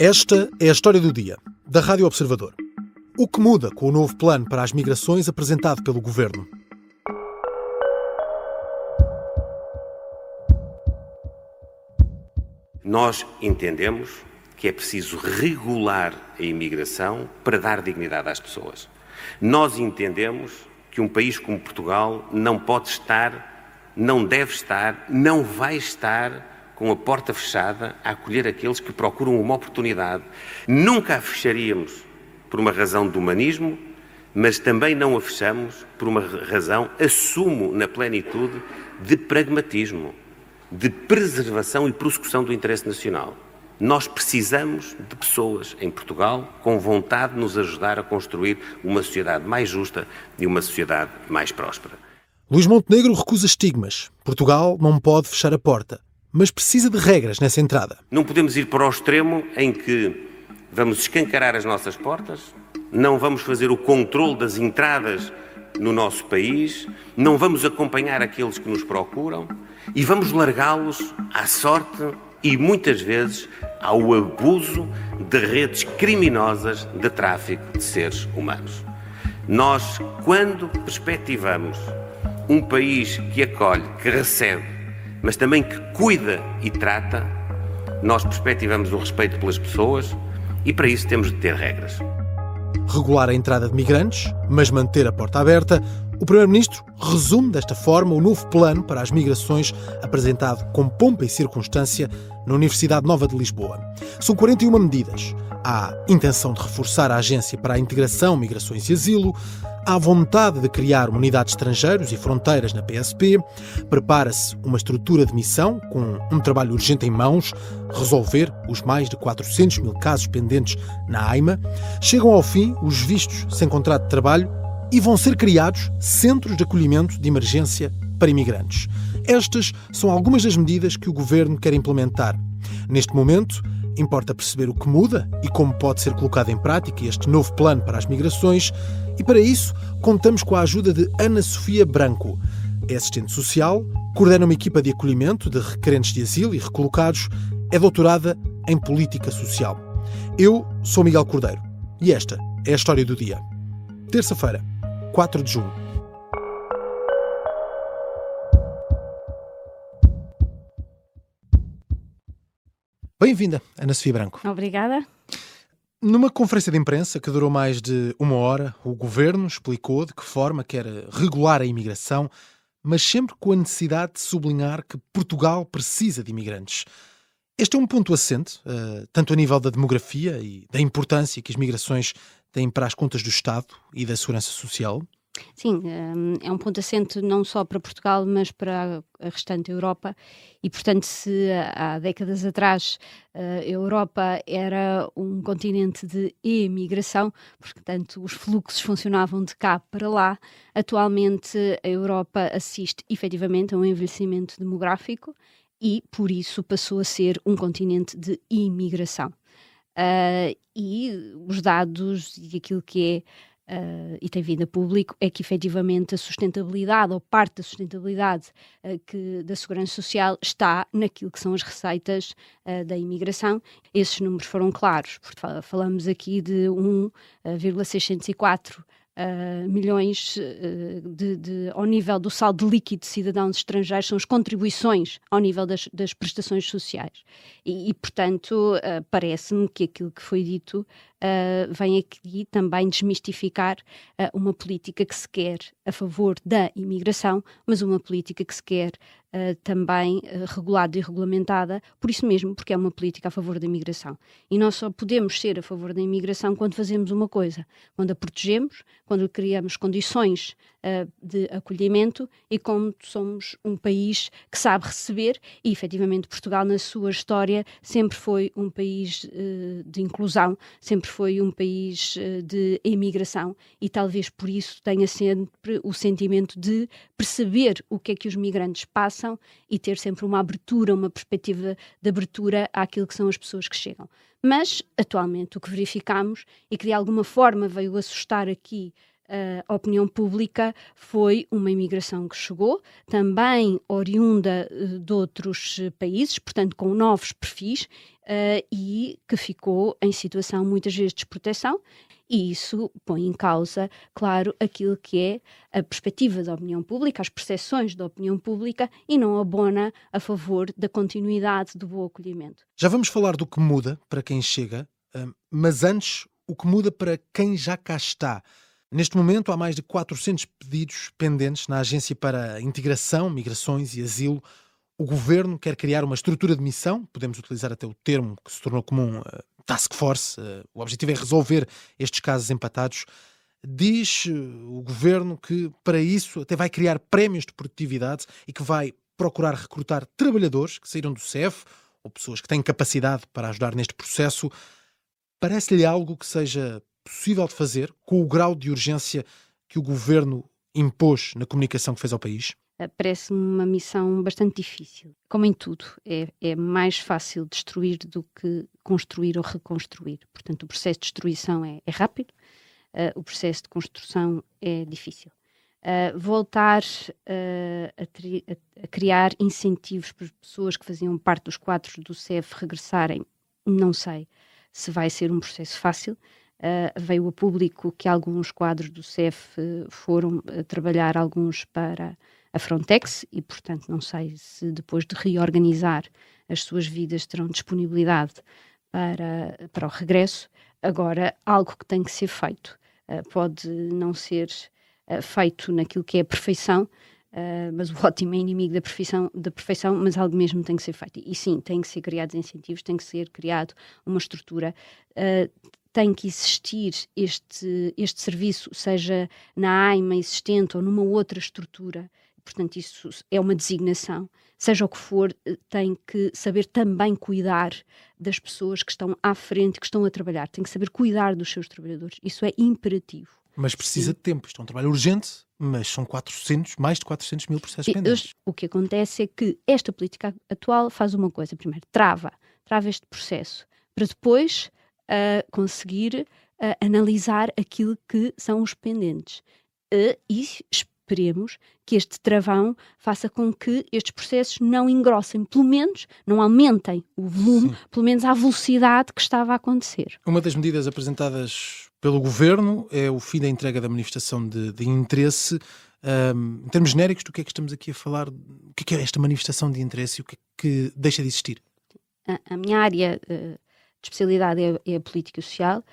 Esta é a história do dia, da Rádio Observador. O que muda com o novo plano para as migrações apresentado pelo Governo? Nós entendemos que é preciso regular a imigração para dar dignidade às pessoas. Nós entendemos que um país como Portugal não pode estar, não deve estar, não vai estar com a porta fechada a acolher aqueles que procuram uma oportunidade. Nunca a fecharíamos por uma razão de humanismo, mas também não a fechamos por uma razão, assumo na plenitude, de pragmatismo, de preservação e prossecução do interesse nacional. Nós precisamos de pessoas em Portugal com vontade de nos ajudar a construir uma sociedade mais justa e uma sociedade mais próspera. Luís Montenegro recusa estigmas. Portugal não pode fechar a porta, mas precisa de regras nessa entrada. Não podemos ir para o extremo em que vamos escancarar as nossas portas, não vamos fazer o controle das entradas no nosso país, não vamos acompanhar aqueles que nos procuram e vamos largá-los à sorte e muitas vezes ao abuso de redes criminosas de tráfico de seres humanos. Nós, quando perspectivamos um país que acolhe, que recebe, mas também que cuida e trata, nós perspectivamos o respeito pelas pessoas e para isso temos de ter regras. Regular a entrada de migrantes, mas manter a porta aberta, o Primeiro-Ministro resume desta forma o novo plano para as migrações apresentado com pompa e circunstância na Universidade Nova de Lisboa. São 41 medidas. Há intenção de reforçar a Agência para a Integração, Migrações e Asilo, há vontade de criar uma unidade de estrangeiros e fronteiras na PSP, prepara-se uma estrutura de missão com um trabalho urgente em mãos, resolver os mais de 400 mil casos pendentes na AIMA, chegam ao fim os vistos sem contrato de trabalho e vão ser criados centros de acolhimento de emergência para imigrantes. Estas são algumas das medidas que o Governo quer implementar. Neste momento, importa perceber o que muda e como pode ser colocado em prática este novo plano para as migrações e, para isso, contamos com a ajuda de Ana Sofia Branco. É assistente social, coordena uma equipa de acolhimento de requerentes de asilo e recolocados, é doutorada em Política Social. Eu sou Miguel Cordeiro e esta é a história do dia. Terça-feira, 4 de junho. Bem-vinda, Ana Sofia Branco. Obrigada. Numa conferência de imprensa que durou mais de uma hora, o Governo explicou de que forma quer regular a imigração, mas sempre com a necessidade de sublinhar que Portugal precisa de imigrantes. Este é um ponto assente, tanto a nível da demografia e da importância que as migrações têm para as contas do Estado e da segurança social. Sim, é um ponto assente não só para Portugal, mas para a restante Europa e, portanto, se há décadas atrás a Europa era um continente de emigração, portanto os fluxos funcionavam de cá para lá, atualmente a Europa assiste efetivamente a um envelhecimento demográfico e, por isso, passou a ser um continente de imigração. E os dados e aquilo que é e tem vindo a público, é que efetivamente a sustentabilidade ou parte da sustentabilidade da segurança social está naquilo que são as receitas da imigração. Esses números foram claros, porque falamos aqui de 1,604 milhões ao nível do saldo líquido de cidadãos estrangeiros, são as contribuições ao nível das prestações sociais. E portanto, parece-me que aquilo que foi dito vem aqui também desmistificar uma política que se quer a favor da imigração, mas uma política que se quer também regulada e regulamentada, por isso mesmo, porque é uma política a favor da imigração. E nós só podemos ser a favor da imigração quando fazemos uma coisa, quando a protegemos, quando criamos condições de acolhimento e quando somos um país que sabe receber, e efetivamente Portugal na sua história sempre foi um país de inclusão, sempre foi um país de imigração e talvez por isso tenha sempre o sentimento de perceber o que é que os migrantes passam e ter sempre uma abertura, uma perspectiva de abertura àquilo que são as pessoas que chegam. Mas, atualmente, o que verificamos e que de alguma forma veio assustar aqui a opinião pública foi uma imigração que chegou, também oriunda de outros países, portanto com novos perfis, e que ficou em situação muitas vezes de desproteção, e isso põe em causa, claro, aquilo que é a perspectiva da opinião pública, as percepções da opinião pública, e não abona a favor da continuidade do bom acolhimento. Já vamos falar do que muda para quem chega, mas antes, o que muda para quem já cá está. Neste momento há mais de 400 pedidos pendentes na Agência para a Integração, Migrações e Asilo. O Governo quer criar uma estrutura de missão, podemos utilizar até o termo que se tornou comum, task force. O objetivo é resolver estes casos empatados. Diz o Governo que para isso até vai criar prémios de produtividade e que vai procurar recrutar trabalhadores que saíram do CEF ou pessoas que têm capacidade para ajudar neste processo. Parece-lhe algo que seja possível de fazer com o grau de urgência que o Governo impôs na comunicação que fez ao país? Parece-me uma missão bastante difícil. Como em tudo, é mais fácil destruir do que construir ou reconstruir. Portanto, o processo de destruição é rápido, o processo de construção é difícil. Voltar a criar incentivos para as pessoas que faziam parte dos quadros do CEF regressarem, não sei se vai ser um processo fácil. Veio a público que alguns quadros do CEF foram trabalhar, alguns para a Frontex, e portanto não sei se depois de reorganizar as suas vidas terão disponibilidade para o regresso. Agora, algo que tem que ser feito. Pode não ser feito naquilo que é a perfeição, mas o ótimo é inimigo da perfeição, mas algo mesmo tem que ser feito. E sim, tem que ser criados incentivos, tem que ser criado uma estrutura, tem que existir este serviço, seja na AIMA existente ou numa outra estrutura. Portanto, isso é uma designação. Seja o que for, tem que saber também cuidar das pessoas que estão à frente, que estão a trabalhar. Tem que saber cuidar dos seus trabalhadores. Isso é imperativo. Mas precisa de tempo. Isto é um trabalho urgente, mas são mais de 400 mil processos pendentes. O que acontece é que esta política atual faz uma coisa. Primeiro, trava este processo, para depois conseguir analisar aquilo que são os pendentes. E esperemos que este travão faça com que estes processos não engrossem, pelo menos não aumentem o volume, sim, pelo menos à velocidade que estava a acontecer. Uma das medidas apresentadas pelo Governo é o fim da entrega da manifestação de interesse. Em termos genéricos, do que é que estamos aqui a falar? O que é esta manifestação de interesse e o que é que deixa de existir? A minha área de especialidade é a política social,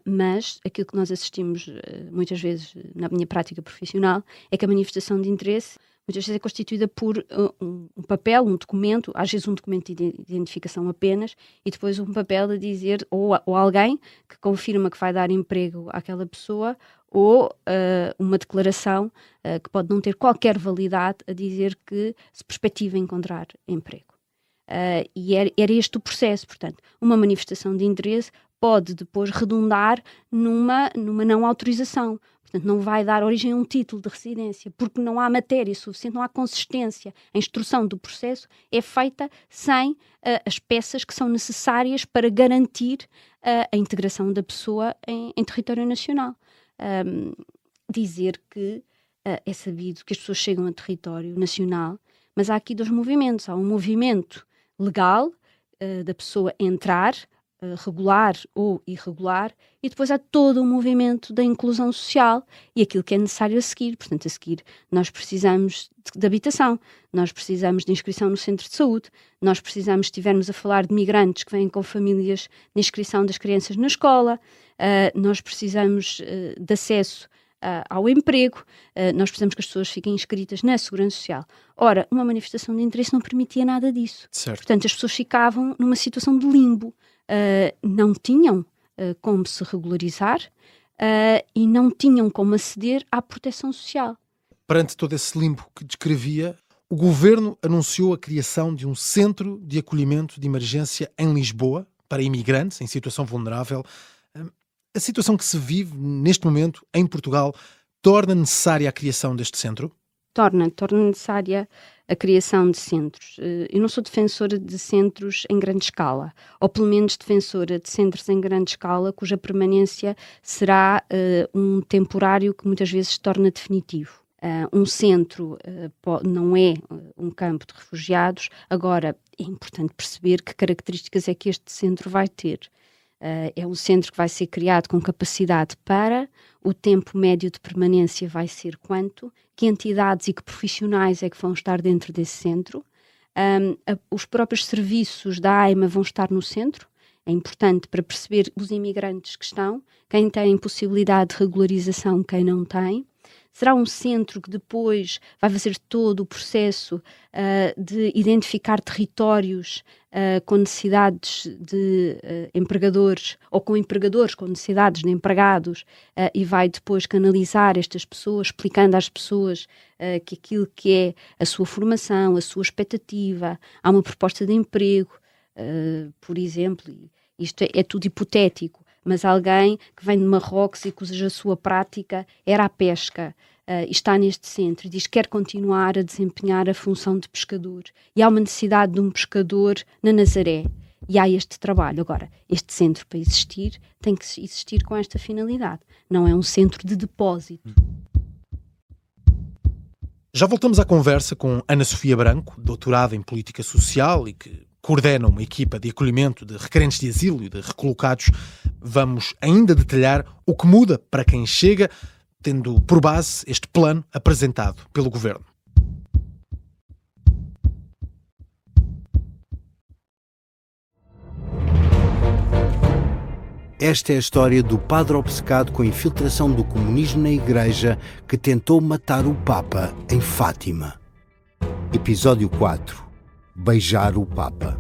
mas aquilo que nós assistimos muitas vezes na minha prática profissional é que a manifestação de interesse muitas vezes é constituída por um papel, um documento, às vezes um documento de identificação apenas, e depois um papel a dizer, ou alguém que confirma que vai dar emprego àquela pessoa, ou uma declaração que pode não ter qualquer validade a dizer que se perspectiva encontrar emprego. E era este o processo. Portanto, uma manifestação de interesse pode depois redundar numa não autorização. Portanto, não vai dar origem a um título de residência, porque não há matéria suficiente, não há consistência. A instrução do processo é feita sem as peças que são necessárias para garantir a integração da pessoa em território nacional. Dizer que é sabido que as pessoas chegam a território nacional, mas há aqui dois movimentos. Há um movimento legal da pessoa entrar, regular ou irregular, e depois há todo o movimento da inclusão social e aquilo que é necessário a seguir. Portanto, a seguir nós precisamos de habitação, nós precisamos de inscrição no centro de saúde, nós precisamos, se estivermos a falar de migrantes que vêm com famílias, de inscrição das crianças na escola, nós precisamos de acesso ao emprego, nós precisamos que as pessoas fiquem inscritas na Segurança Social. Ora, uma manifestação de interesse não permitia nada disso. Certo. Portanto, as pessoas ficavam numa situação de limbo. Não tinham como se regularizar e não tinham como aceder à proteção social. Perante todo esse limbo que descrevia, o Governo anunciou a criação de um centro de acolhimento de emergência em Lisboa para imigrantes em situação vulnerável. A situação que se vive neste momento em Portugal torna necessária a criação deste centro? Torna necessária a criação de centros. Eu não sou defensora de centros em grande escala, ou pelo menos defensora de centros em grande escala cuja permanência será um temporário que muitas vezes se torna definitivo. Um centro não é um campo de refugiados. Agora, é importante perceber que características é que este centro vai ter. É um centro que vai ser criado com capacidade para, o tempo médio de permanência vai ser quanto, que entidades e que profissionais é que vão estar dentro desse centro. Os próprios serviços da AIMA vão estar no centro. É importante para perceber os imigrantes que estão, quem tem possibilidade de regularização, quem não tem. Será um centro que depois vai fazer todo o processo de identificar territórios com necessidades de empregadores ou com empregadores com necessidades de empregados e vai depois canalizar estas pessoas, explicando às pessoas que aquilo que é a sua formação, a sua expectativa, há uma proposta de emprego, por exemplo, isto é tudo hipotético, mas alguém que vem de Marrocos e cuja sua prática era a pesca, está neste centro e diz que quer continuar a desempenhar a função de pescador. E há uma necessidade de um pescador na Nazaré. E há este trabalho. Agora, este centro, para existir, tem que existir com esta finalidade. Não é um centro de depósito. Já voltamos à conversa com Ana Sofia Branco, doutorada em Política Social e que coordena uma equipa de acolhimento de requerentes de asilo e de recolocados. Vamos ainda detalhar o que muda para quem chega, tendo por base este plano apresentado pelo Governo. Esta é a história do padre obcecado com a infiltração do comunismo na Igreja que tentou matar o Papa em Fátima. Episódio 4. Beijar o Papa.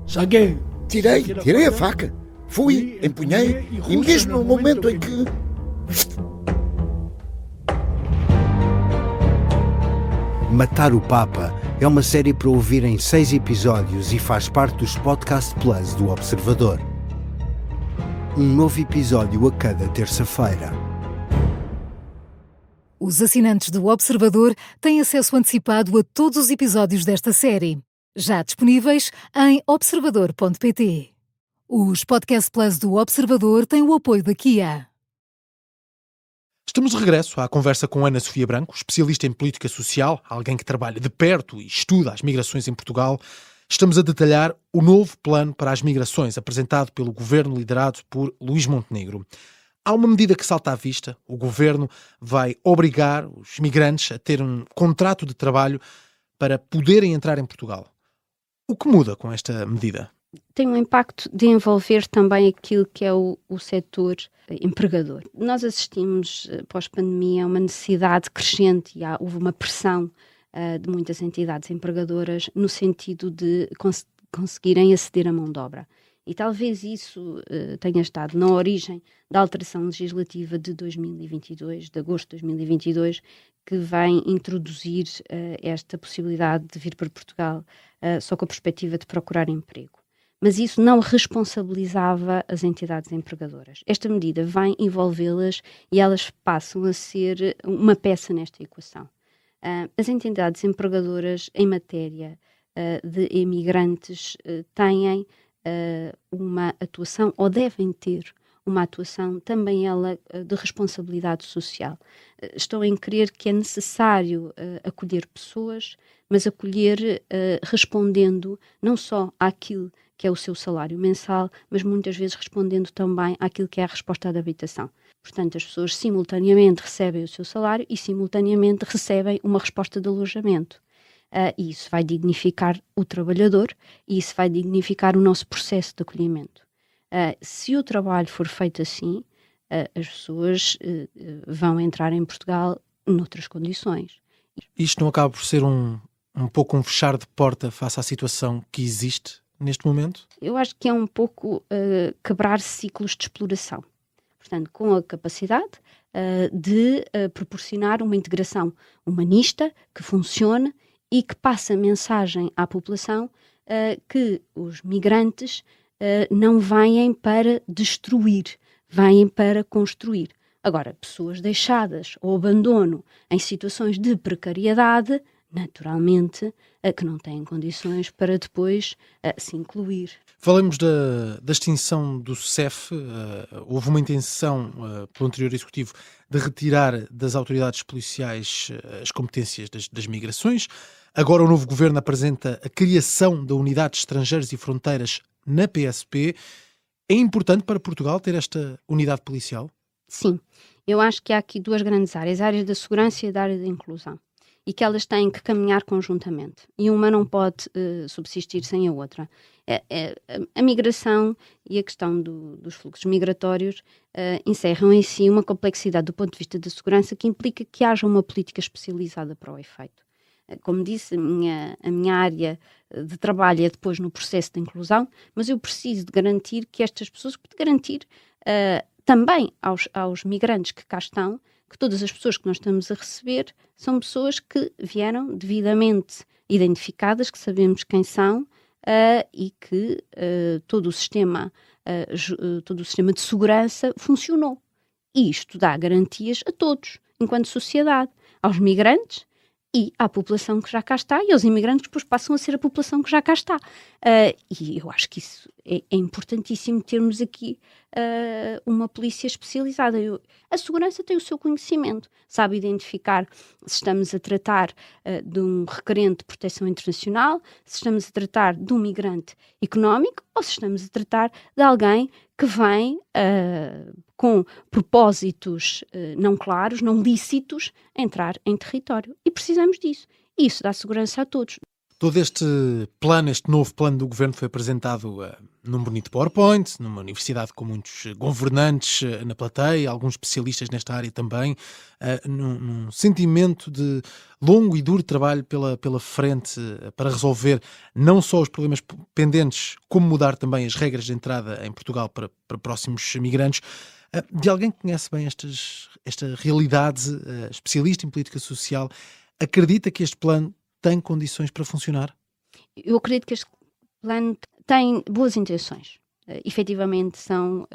Saguei. Tirei a faca. Fui, empunhei e mesmo no momento em que... Matar o Papa é uma série para ouvir em 6 episódios e faz parte dos Podcast Plus do Observador. Um novo episódio a cada terça-feira. Os assinantes do Observador têm acesso antecipado a todos os episódios desta série, já disponíveis em observador.pt. Os Podcast Plus do Observador têm o apoio da Kia. Estamos de regresso à conversa com Ana Sofia Branco, especialista em política social, alguém que trabalha de perto e estuda as migrações em Portugal. Estamos a detalhar o novo plano para as migrações, apresentado pelo governo liderado por Luís Montenegro. Há uma medida que salta à vista. O governo vai obrigar os migrantes a ter um contrato de trabalho para poderem entrar em Portugal. O que muda com esta medida? Tem um impacto de envolver também aquilo que é o setor empregador. Nós assistimos, pós-pandemia, a uma necessidade crescente e houve uma pressão de muitas entidades empregadoras no sentido de conseguirem aceder à mão de obra. E talvez isso tenha estado na origem da alteração legislativa de 2022, de agosto de 2022, que vem introduzir esta possibilidade de vir para Portugal só com a perspectiva de procurar emprego. Mas isso não responsabilizava as entidades empregadoras. Esta medida vai envolvê-las e elas passam a ser uma peça nesta equação. As entidades empregadoras em matéria de imigrantes têm uma atuação, ou devem ter uma atuação também ela de responsabilidade social. Estou em crer que é necessário acolher pessoas, mas acolher respondendo não só àquilo que é o seu salário mensal, mas muitas vezes respondendo também àquilo que é a resposta da habitação. Portanto, as pessoas simultaneamente recebem o seu salário e simultaneamente recebem uma resposta de alojamento. E isso vai dignificar o trabalhador e isso vai dignificar o nosso processo de acolhimento. Se o trabalho for feito assim, as pessoas vão entrar em Portugal noutras condições. Isto não acaba por ser um pouco um fechar de porta face à situação que existe neste momento? Eu acho que é um pouco quebrar ciclos de exploração. Portanto, com a capacidade de proporcionar uma integração humanista que funcione e que passe a mensagem à população que os migrantes não vêm para destruir, vêm para construir. Agora, pessoas deixadas ou abandono em situações de precariedade naturalmente, que não têm condições para depois se incluir. Falamos da extinção do CEF. Houve uma intenção pelo anterior Executivo de retirar das autoridades policiais as competências das migrações. Agora o novo governo apresenta a criação da Unidade de Estrangeiros e Fronteiras na PSP. É importante para Portugal ter esta unidade policial? Sim, eu acho que há aqui duas grandes áreas, a área da segurança e a área da inclusão, e que elas têm que caminhar conjuntamente, e uma não pode subsistir sem a outra. A migração e a questão dos fluxos migratórios encerram em si uma complexidade do ponto de vista da segurança que implica que haja uma política especializada para o efeito. Como disse, a minha área de trabalho é depois no processo de inclusão, mas eu preciso de garantir que estas pessoas, também aos migrantes que cá estão, que todas as pessoas que nós estamos a receber são pessoas que vieram devidamente identificadas, que sabemos quem são e que todo o sistema de segurança funcionou. E isto dá garantias a todos, enquanto sociedade, aos migrantes e à população que já cá está, e aos imigrantes que depois passam a ser a população que já cá está. E eu acho que isso é importantíssimo, termos aqui uma polícia especializada. A segurança tem o seu conhecimento, sabe identificar se estamos a tratar de um requerente de proteção internacional, se estamos a tratar de um migrante económico ou se estamos a tratar de alguém que vem com propósitos não claros, não lícitos, entrar em território. E precisamos disso. E isso dá segurança a todos. Todo este plano, este novo plano do governo foi apresentado num bonito PowerPoint, numa universidade com muitos governantes na plateia, alguns especialistas nesta área também, num sentimento de longo e duro trabalho pela frente para resolver não só os problemas pendentes, como mudar também as regras de entrada em Portugal para próximos migrantes. De alguém que conhece bem esta realidade, especialista em política social, acredita que este plano tem condições para funcionar? Eu acredito que este plano tem boas intenções. Efetivamente são,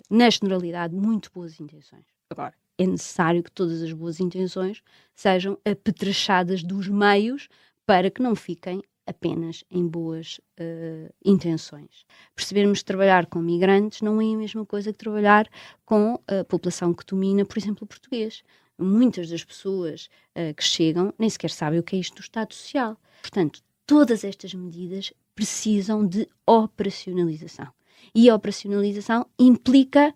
na generalidade, muito boas intenções. Agora, é necessário que todas as boas intenções sejam apetrechadas dos meios para que não fiquem apenas em boas intenções. Percebermos que trabalhar com migrantes não é a mesma coisa que trabalhar com a população que domina, por exemplo, o português. Muitas das pessoas que chegam nem sequer sabem o que é isto do Estado Social. Portanto, todas estas medidas precisam de operacionalização. E a operacionalização implica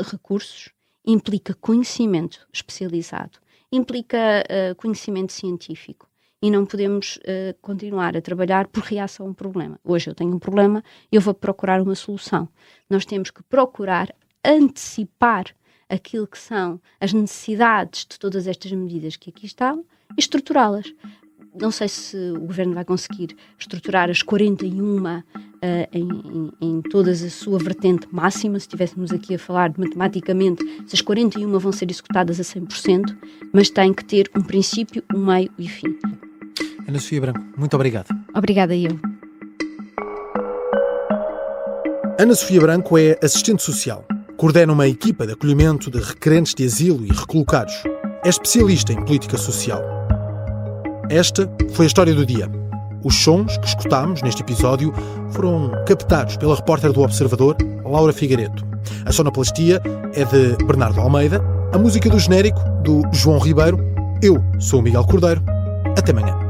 recursos, implica conhecimento especializado, implica conhecimento científico. E não podemos continuar a trabalhar por reação a um problema. Hoje eu tenho um problema, eu vou procurar uma solução. Nós temos que procurar antecipar aquilo que são as necessidades de todas estas medidas que aqui estão e estruturá-las. Não sei se o Governo vai conseguir estruturar as 41 em toda a sua vertente máxima, se estivéssemos aqui a falar de matematicamente, se as 41 vão ser executadas a 100%, mas tem que ter um princípio, um meio e fim. Ana Sofia Branco, muito obrigado. Obrigada eu. Ana Sofia Branco é assistente social. Coordena uma equipa de acolhimento de requerentes de asilo e recolocados. É especialista em política social. Esta foi a história do dia. Os sons que escutámos neste episódio foram captados pela repórter do Observador, Laura Figueiredo. A sonoplastia é de Bernardo Almeida, a música do genérico do João Ribeiro. Eu sou o Miguel Cordeiro. Até amanhã.